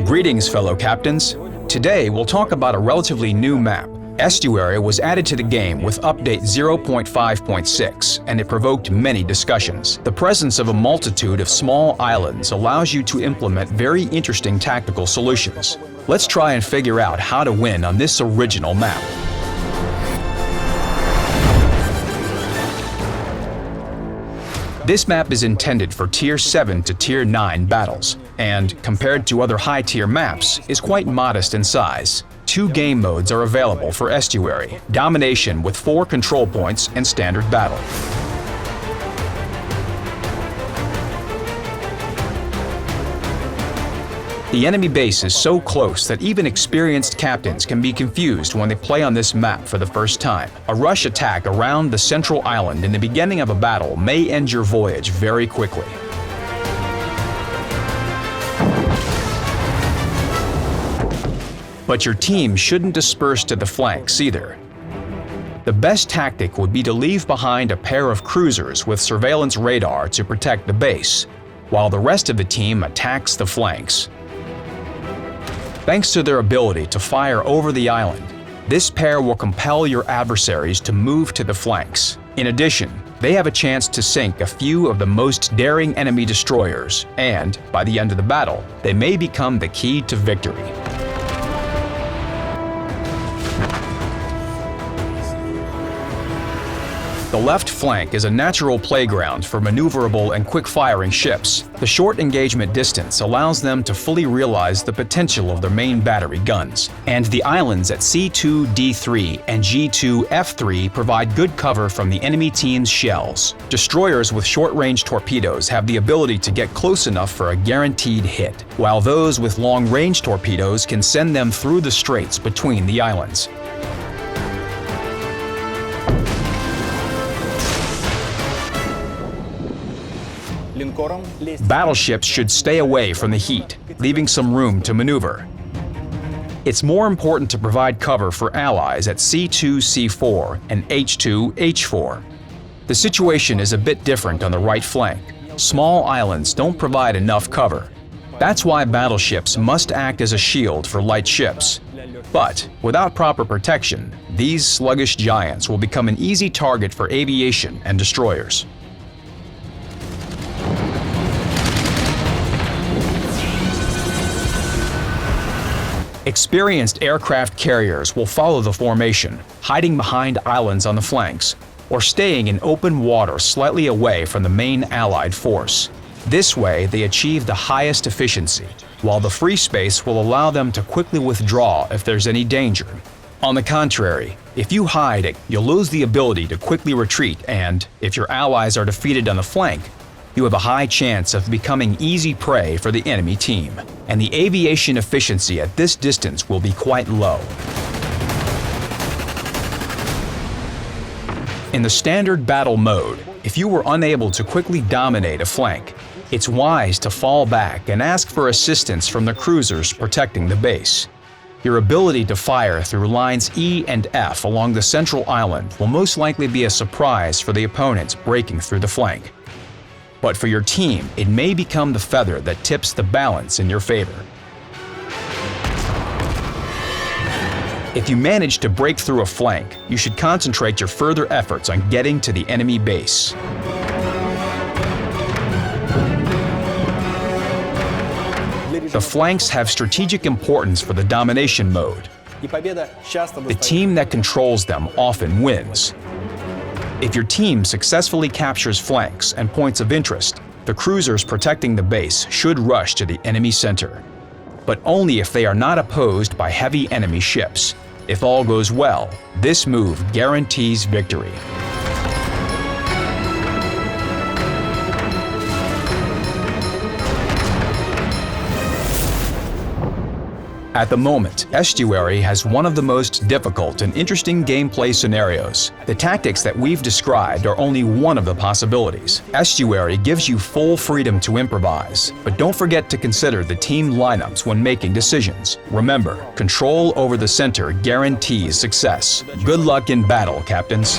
Greetings, fellow captains. Today, we'll talk about a relatively new map. Estuary was added to the game with update 0.5.6, and it provoked many discussions. The presence of a multitude of small islands allows you to implement very interesting tactical solutions. Let's try and figure out how to win on this original map. This map is intended for Tier 7 to Tier 9 battles, and, compared to other high-tier maps, is quite modest in size. 2 game modes are available for Estuary: Domination with 4 control points and Standard Battle. The enemy base is so close that even experienced captains can be confused when they play on this map for the first time. A rush attack around the central island in the beginning of a battle may end your voyage very quickly. But your team shouldn't disperse to the flanks either. The best tactic would be to leave behind a pair of cruisers with surveillance radar to protect the base, while the rest of the team attacks the flanks. Thanks to their ability to fire over the island, this pair will compel your adversaries to move to the flanks. In addition, they have a chance to sink a few of the most daring enemy destroyers, and, by the end of the battle, they may become the key to victory. The left flank is a natural playground for maneuverable and quick-firing ships. The short engagement distance allows them to fully realize the potential of their main battery guns. And the islands at C2-D3 and G2-F3 provide good cover from the enemy team's shells. Destroyers with short-range torpedoes have the ability to get close enough for a guaranteed hit, while those with long-range torpedoes can send them through the straits between the islands. Battleships should stay away from the heat, leaving some room to maneuver. It's more important to provide cover for allies at C2-C4 and H2-H4. The situation is a bit different on the right flank. Small islands don't provide enough cover. That's why battleships must act as a shield for light ships. But without proper protection, these sluggish giants will become an easy target for aviation and destroyers. Experienced aircraft carriers will follow the formation, hiding behind islands on the flanks, or staying in open water slightly away from the main Allied force. This way, they achieve the highest efficiency, while the free space will allow them to quickly withdraw if there's any danger. On the contrary, if you hide, you'll lose the ability to quickly retreat, and, if your allies are defeated on the flank, you have a high chance of becoming easy prey for the enemy team, and the aviation efficiency at this distance will be quite low. In the standard battle mode, if you were unable to quickly dominate a flank, it's wise to fall back and ask for assistance from the cruisers protecting the base. Your ability to fire through lines E and F along the central island will most likely be a surprise for the opponents breaking through the flank. But for your team, it may become the feather that tips the balance in your favor. If you manage to break through a flank, you should concentrate your further efforts on getting to the enemy base. The flanks have strategic importance for the domination mode. The team that controls them often wins. If your team successfully captures flanks and points of interest, the cruisers protecting the base should rush to the enemy center. But only if they are not opposed by heavy enemy ships. If all goes well, this move guarantees victory. At the moment, Estuary has one of the most difficult and interesting gameplay scenarios. The tactics that we've described are only one of the possibilities. Estuary gives you full freedom to improvise, but don't forget to consider the team lineups when making decisions. Remember, control over the center guarantees success. Good luck in battle, captains.